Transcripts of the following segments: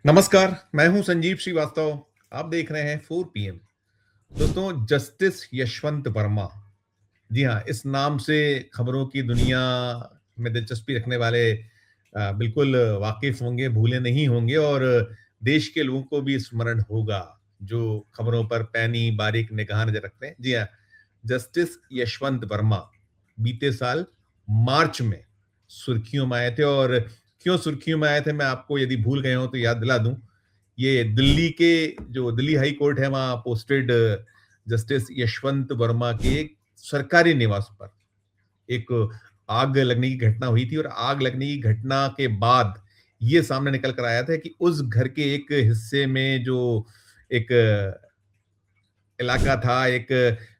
नमस्कार, मैं हूं संजीव श्रीवास्तव। आप देख रहे हैं 4 पीएम। दोस्तों, जस्टिस यशवंत वर्मा। जी हाँ, इस नाम से खबरों की दुनिया में दिलचस्पी रखने वाले बिल्कुल वाकिफ होंगे, भूले नहीं होंगे और देश के लोगों को भी स्मरण होगा, जो खबरों पर पैनी बारीक निगाह नजर रखते हैं। जी हाँ, जस्टिस यशवंत वर्मा बीते साल मार्च में सुर्खियों में आए थे और क्यों सुर्खियों में आए थे, मैं आपको यदि भूल गए हो तो याद दिला दूं। ये दिल्ली के जो दिल्ली हाई कोर्ट है, वहां पोस्टेड जस्टिस यशवंत वर्मा के एक सरकारी निवास पर एक आग लगने की घटना हुई थी और आग लगने की घटना के बाद ये सामने निकल कर आया था कि उस घर के एक हिस्से में जो एक इलाका था, एक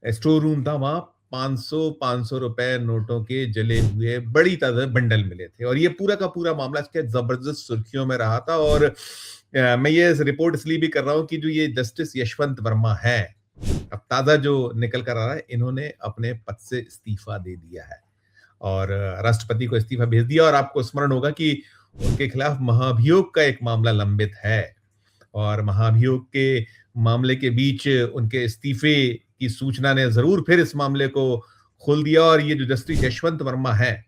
स्टोर रूम था, वहां 500 रुपए नोटों के जले हुए बड़ी तादाद बंडल मिले थे और ये पूरा का पूरा मामला इसके जबरदस्त सुर्खियों में रहा था। और मैं ये रिपोर्ट इसलिए भी कर रहा हूं कि जो ये जस्टिस यशवंत वर्मा है, अब ताजा जो निकल कर आ रहा है, इन्होंने अपने पद से इस्तीफा दे दिया है और राष्ट्रपति को इस्तीफा भेज दिया। और आपको स्मरण होगा कि उनके खिलाफ महाभियोग का एक मामला लंबित है और महाभियोग के मामले के बीच उनके इस्तीफे की सूचना ने जरूर फिर इस मामले को खोल दिया। और ये जो जस्टिस यशवंत वर्मा है,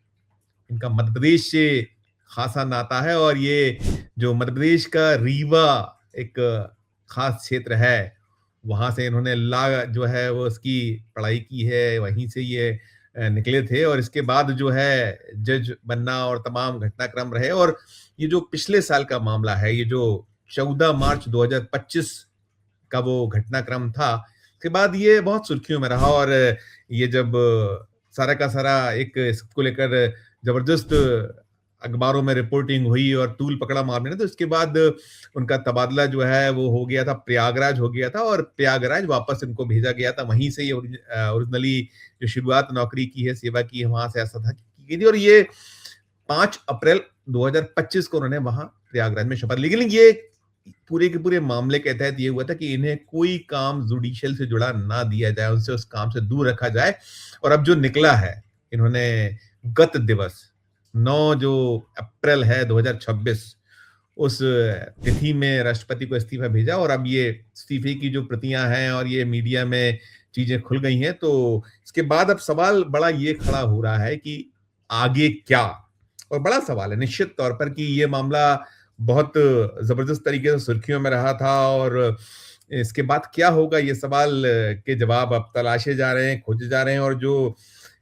इनका मध्य प्रदेश से खासा नाता है और ये जो मध्य प्रदेश का रीवा एक खास क्षेत्र है, वहां से इन्होंने ला जो है वो उसकी पढ़ाई की है, वहीं से ये निकले थे और इसके बाद जो है जज बनना और तमाम घटनाक्रम रहे। और ये जो पिछले साल का मामला है, ये जो 14 मार्च 2025 का वो घटनाक्रम था, उसके बाद ये बहुत सुर्खियों में रहा। और ये जब सारा का सारा एक इसको लेकर जबरदस्त अखबारों में रिपोर्टिंग हुई और तूल पकड़ा मामले ने, तो इसके बाद उनका तबादला जो है वो हो गया था, प्रयागराज हो गया था और प्रयागराज वापस इनको भेजा गया था। वहीं से ये ओरिजिनली जो शुरुआत नौकरी की है, सेवा की है, वहां से ऐसा था की गई थी। और ये 5 अप्रैल 2025 को उन्होंने वहां प्रयागराज में शपथ ली। लेकिन ये पूरे के पूरे मामले के तहत ये हुआ था कि इन्हें कोई काम जुडिशियल से जुड़ा ना दिया जाए, उनसे उस काम से दूर रखा जाए। और अब जो निकला है, इन्होंने गत दिवस 9 जो अप्रैल है 2026, उस तिथि में राष्ट्रपति को इस्तीफा भेजा और अब ये इस्तीफे की जो प्रतियां हैं और ये मीडिया में चीजें खुल गई हैं। तो इसके बाद अब सवाल बड़ा ये खड़ा हो रहा है कि आगे क्या। और बड़ा सवाल है निश्चित तौर पर कि ये मामला बहुत जबरदस्त तरीके से सुर्खियों में रहा था और इसके बाद क्या होगा, ये सवाल के जवाब अब तलाशे जा रहे हैं, खोजे जा रहे हैं। और जो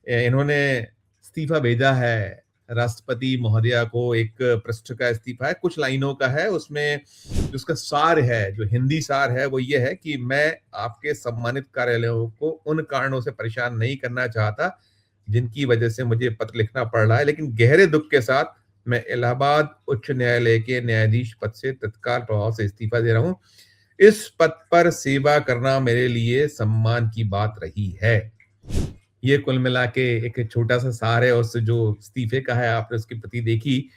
इन्होंने इस्तीफा भेजा है राष्ट्रपति महोदया को, एक पृष्ठ का इस्तीफा है, कुछ लाइनों का है। उसमें जो उसका सार है, जो हिंदी सार है, वो ये है कि मैं आपके सम्मानित कार्यालयों को उन कारणों से परेशान नहीं करना चाहता जिनकी वजह से मुझे पत्र लिखना पड़ रहा है, लेकिन गहरे दुख के साथ मैं इलाहाबाद उच्च न्यायालय के न्यायाधीश पद से तत्काल प्रभाव से इस्तीफा दे रहा हूं। इस पद पर सेवा करना मेरे लिए सम्मान की बात रही है। ये कुल मिला के एक छोटा सा सार है उस जो इस्तीफे का है, आपने उसकी प्रति देखी।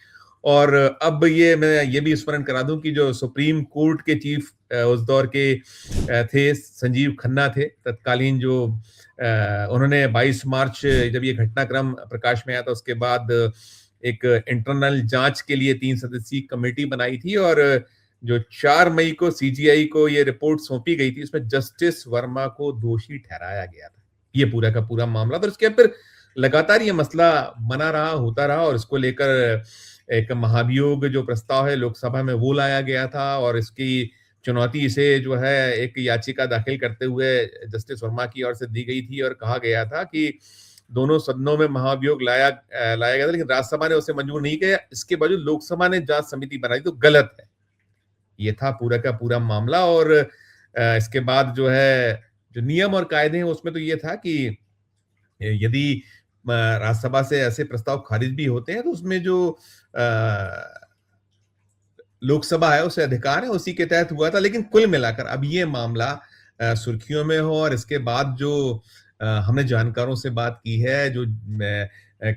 और अब ये मैं ये भी स्मरण करा दूं कि जो सुप्रीम कोर्ट के चीफ उस दौर के थे, संजीव खन्ना थे तत्कालीन, जो उन्होंने 22 मार्च जब ये घटनाक्रम प्रकाश में आया था, उसके बाद एक इंटरनल जांच के लिए 3 सदस्यीय कमेटी बनाई थी और जो 4 मई को सीजीआई को ये रिपोर्ट सौंपी गई थी, उसमें जस्टिस वर्मा को दोषी ठहराया गया था। ये पूरा का पूरा मामला था। उसके फिर लगातार ये मसला बना रहा, होता रहा और इसको लेकर एक महाभियोग जो प्रस्ताव है लोकसभा में वो लाया गया था और इसकी चुनौती इसे जो है एक याचिका दाखिल करते हुए जस्टिस वर्मा की ओर से दी गई थी और कहा गया था कि दोनों सदनों में महाभियोग लाया गया था, लेकिन राज्यसभा ने उसे मंजूर नहीं किया। इसके बावजूद लोकसभा ने जांच समिति बनाई, तो गलत है। ये था पूरा का पूरा मामला। और इसके बाद जो है जो नियम और कायदे हैं उसमें तो ये था कि यदि राज्यसभा से ऐसे प्रस्ताव खारिज भी होते हैं तो उसमें जो लोकसभा है उसे अधिकार है, उसी के तहत हुआ था। लेकिन कुल मिलाकर अब ये मामला सुर्खियों में हो और इसके बाद जो हमने जानकारों से बात की है, जो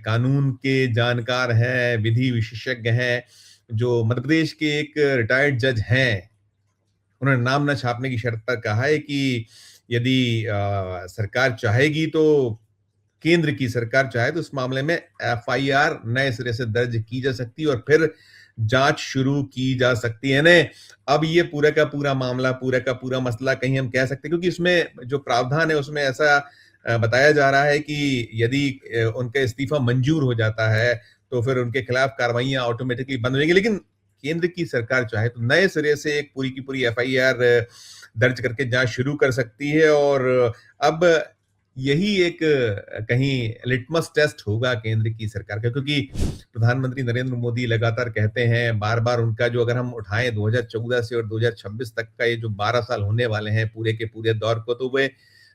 कानून के जानकार हैं, विधि विशेषज्ञ हैं, जो मध्य प्रदेश के एक रिटायर्ड जज हैं, उन्होंने नाम न छापने की शर्त पर कहा है कि यदि सरकार चाहेगी तो, केंद्र की सरकार चाहे तो इस मामले में एफआईआर नए सिरे से दर्ज की जा सकती है और फिर जांच शुरू की जा सकती है ना। अब ये पूरा का पूरा मामला, पूरा का पूरा मसला कहीं हम कह सकते हैं, क्योंकि इसमें जो प्रावधान है उसमें ऐसा बताया जा रहा है कि यदि उनका इस्तीफा मंजूर हो जाता है तो फिर उनके खिलाफ कार्रवाइयां ऑटोमेटिकली बंद हो जाएंगी। लेकिन केंद्र की सरकार चाहे तो नए सिरे से एक पूरी की पूरी एफआईआर दर्ज करके जांच शुरू कर सकती है। और अब यही एक कहीं लिटमस टेस्ट होगा केंद्र की सरकार का, क्योंकि प्रधानमंत्री नरेंद्र मोदी लगातार कहते हैं, बार-बार उनका जो अगर हम उठाएं 2014 से और 2026 तक का ये जो 12 साल होने वाले हैं पूरे के पूरे दौर को, तो वे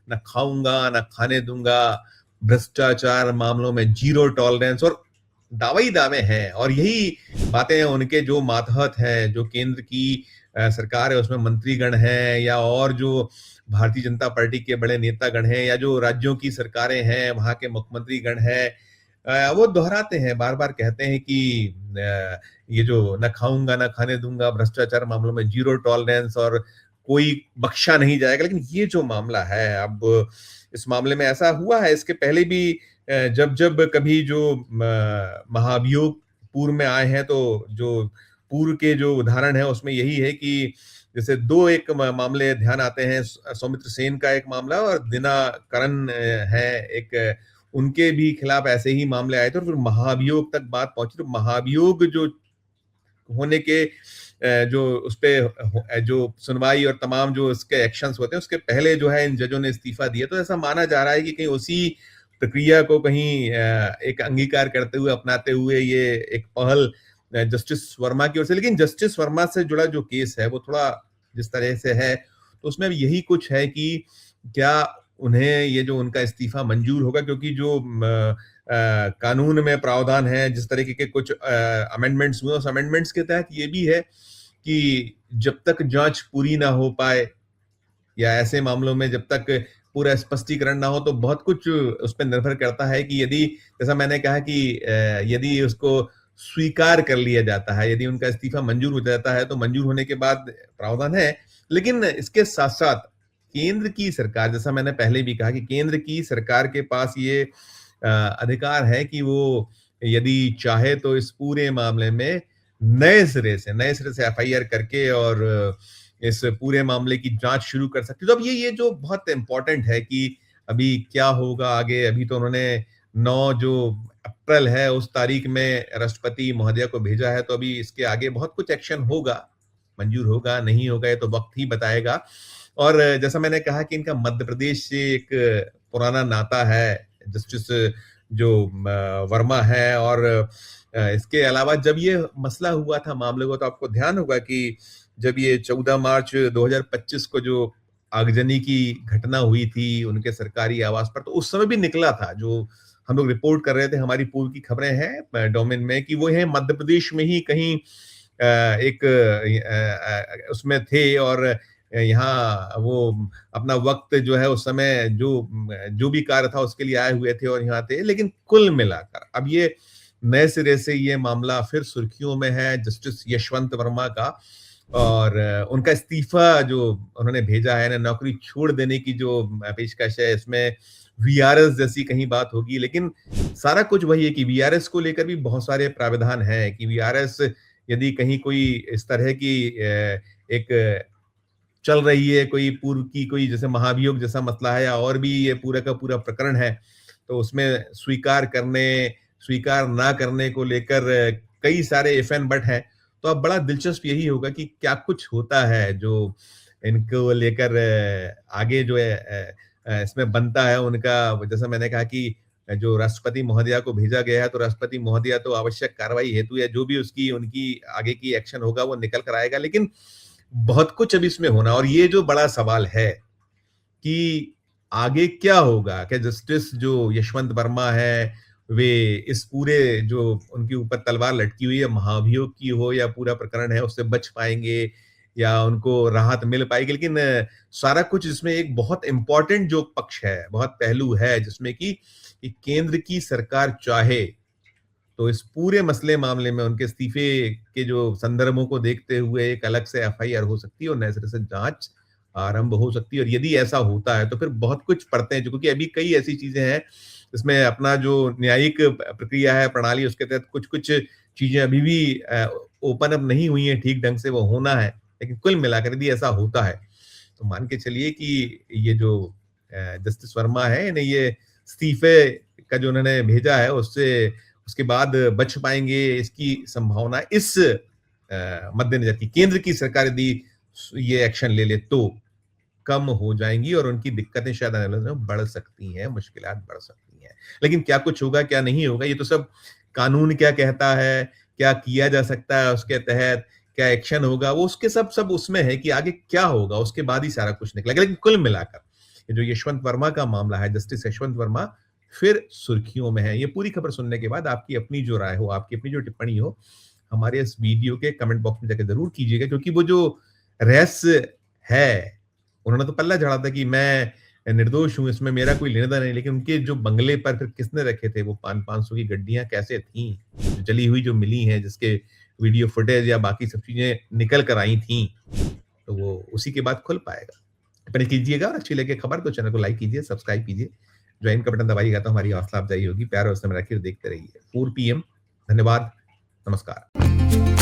ना खाऊंगा ना खाने दूंगा, भ्रष्टाचार मामलों में जीरो टॉलरेंस, और दावे ही दावे हैं। और यही बातें उनके जो मातहत है, जो केंद्र की सरकार है उसमें मंत्रीगण हैं, या और जो भारतीय जनता पार्टी के बड़े नेतागण हैं, या जो राज्यों की सरकारें हैं वहां के मुख्यमंत्रीगण हैं, वो दोहराते हैं, बार बार कहते हैं कि ये जो न खाऊंगा न खाने दूंगा, भ्रष्टाचार मामलों में जीरो टॉलरेंस और कोई बख्शा नहीं जाएगा। लेकिन ये जो मामला है, अब इस मामले में ऐसा हुआ है, इसके पहले भी जब जब कभी जो महाभियोग पूर्व में आए हैं, तो जो पूर्व के जो उदाहरण है उसमें यही है कि जैसे दो एक मामले ध्यान आते हैं, सौमित्र सेन का एक मामला और दिनाकरन है एक, उनके भी खिलाफ ऐसे ही मामले आए थे और फिर महाभियोग तक बात पहुंची। तो महाभियोग जो होने के जो उसपे जो सुनवाई और तमाम जो उसके एक्शंस होते हैं उसके पहले जो है इन जजों ने इस्तीफा दिया। तो ऐसा माना जा रहा है कि कहीं उसी प्रक्रिया को कहीं एक अंगीकार करते हुए, अपनाते हुए ये एक पहल जस्टिस वर्मा की ओर से। लेकिन जस्टिस वर्मा से जुड़ा जो केस है वो थोड़ा जिस तरह से है, तो उसमें यही कुछ है कि क्या उन्हें ये जो उनका इस्तीफा मंजूर होगा, क्योंकि जो कानून में प्रावधान है, जिस तरीके के कुछ अमेंडमेंट्स हुए, उस अमेंडमेंट्स के तहत ये भी है कि जब तक जांच पूरी ना हो पाए या ऐसे मामलों में जब तक पूरा स्पष्टीकरण ना हो, तो बहुत कुछ उस पर निर्भर करता है कि यदि, जैसा मैंने कहा कि यदि उसको स्वीकार कर लिया जाता है, यदि उनका इस्तीफा मंजूर हो जाता है, तो मंजूर होने के बाद प्रावधान है। लेकिन इसके साथ साथ केंद्र की सरकार, जैसा मैंने पहले भी कहा कि केंद्र की सरकार के पास ये अधिकार है कि वो यदि चाहे तो इस पूरे मामले में नए सिरे से एफआईआर करके और इस पूरे मामले की जांच शुरू कर सकती है। तो अब ये जो बहुत इंपॉर्टेंट है कि अभी क्या होगा आगे। अभी तो उन्होंने 9 जो अप्रैल है उस तारीख में राष्ट्रपति महोदया को भेजा है, तो अभी इसके आगे बहुत कुछ एक्शन होगा, मंजूर होगा नहीं होगा ये तो वक्त ही बताएगा। और जैसा मैंने कहा कि इनका मध्य प्रदेश से एक पुराना नाता है, जस्टिस जो वर्मा है। और इसके अलावा जब ये मसला हुआ था मामले को, तो आपको ध्यान होगा कि जब ये 14 मार्च 2025 को जो आगजनी की घटना हुई थी उनके सरकारी आवास पर, तो उस समय भी निकला था, जो हम लोग रिपोर्ट कर रहे थे, हमारी पूर्व की खबरें हैं डोमेन में, कि वो है मध्य प्रदेश में ही कहीं एक उसमें थे और यहाँ वो अपना वक्त जो है उस समय जो भी कार्य था उसके लिए आए हुए थे और यहाँ थे। लेकिन कुल मिलाकर अब ये नए सिरे से ये मामला फिर सुर्खियों में है जस्टिस यशवंत वर्मा का। और उनका इस्तीफा जो उन्होंने भेजा है ना, नौकरी छोड़ देने की जो पेशकश है, इसमें वीआरएस जैसी कहीं बात होगी। लेकिन सारा कुछ वही है कि वीआरएस को लेकर भी बहुत सारे प्रावधान हैं कि वीआरएस यदि कहीं कोई इस तरह की एक चल रही है, कोई पूर्व की कोई जैसे महाभियोग जैसा मसला है या और भी ये पूरा का पूरा प्रकरण है, तो उसमें स्वीकार ना करने को लेकर कई सारे इफ एंड बट हैं। तो अब बड़ा दिलचस्प यही होगा कि क्या कुछ होता है जो इनको लेकर आगे जो है इसमें बनता है उनका। जैसा मैंने कहा कि जो राष्ट्रपति महोदया को भेजा गया है, तो राष्ट्रपति महोदया तो आवश्यक कार्रवाई हेतु या जो भी उसकी उनकी आगे की एक्शन होगा वो निकल कर आएगा। लेकिन बहुत कुछ अभी इसमें होना, और ये जो बड़ा सवाल है कि आगे क्या होगा, क्या जस्टिस जो यशवंत वर्मा है वे इस पूरे जो उनके ऊपर तलवार लटकी हुई है महाभियोग की हो या पूरा प्रकरण है उससे बच पाएंगे या उनको राहत मिल पाएगी। लेकिन सारा कुछ इसमें एक बहुत इंपॉर्टेंट जो पक्ष है, बहुत पहलू है, जिसमें कि केंद्र की सरकार चाहे तो इस पूरे मसले मामले में उनके इस्तीफे के जो संदर्भों को देखते हुए एक अलग से एफआईआर हो सकती है और नए सिरे से जांच आरंभ हो सकती है और यदि ऐसा होता है तो फिर बहुत कुछ पढ़ते हैं, जो क्योंकि अभी कई ऐसी चीज़ें हैं, जिसमें अपना जो न्यायिक प्रक्रिया है, प्रणाली, उसके तहत कुछ-कुछ चीज़ें अभी भी ओपन अप नहीं हुई हैं ठीक ढंग से, वो होना है। लेकिन कुल मिलाकर यदि ऐसा होता है, तो मान के चलिए कि ये जो जस्टिस वर्मा है, इन्हें ये इस्तीफे का जो उन्होंने भेजा है, उससे उसके बाद बच पाएँगे, इसकी संभावना इस मद्देनज़र की केंद्र की सरकार यदि ये एक्शन ले ले तो कम हो जाएँगी और उनकी दिक्कतें शायद आने वाले दिनों में बढ़ सकती हैं, मुश्किलात बढ़ सकती हैं। लेकिन क्या कुछ होगा, क्या नहीं होगा, ये तो सब कानून क्या कहता है, क्या किया जा सकता है उसके तहत, क्या एक्शन होगा, वो उसके सब सब उसमें है कि आगे क्या होगा, उसके बाद ही सारा कुछ निकलेगा। लेकिन कुल मिलाकर ये जो यशवंत वर्मा का मामला है, जस्टिस यशवंत वर्मा फिर सुर्खियों में है। ये पूरी खबर सुनने के बाद आपकी अपनी जो राय हो, आपकी अपनी जो टिप्पणी हो, हमारे इस वीडियो के कमेंट बॉक्स में जाके ज़रूर कीजिएगा, क्योंकि वो जो रहस्य है, उन्होंने तो पल्ला झाड़ा था कि मैं निर्दोष हूँ, इसमें मेरा कोई लेना-देना नहीं, लेकिन उनके जो बंगले पर फिर किसने रखे थे वो 500 की गड्डियाँ कैसे थीं? जो जली हुई जो मिली हैं, जिसके वीडियो फुटेज या बाकी सब चीज़ें निकल कर आई थीं, तो वो उसी के बाद खुल पाएगा। टिप्पणी कीजिएगा और अच्छी लगे खबर तो चैनल को लाइक कीजिए, सब्सक्राइब कीजिए। ज्वाइन का बटन दबाइएगा तो हमारी हौसला अफ़ज़ाई होगी। प्यार और स्नेह में रखिए और देखते रहिए। 4 पीएम। धन्यवाद। नमस्कार।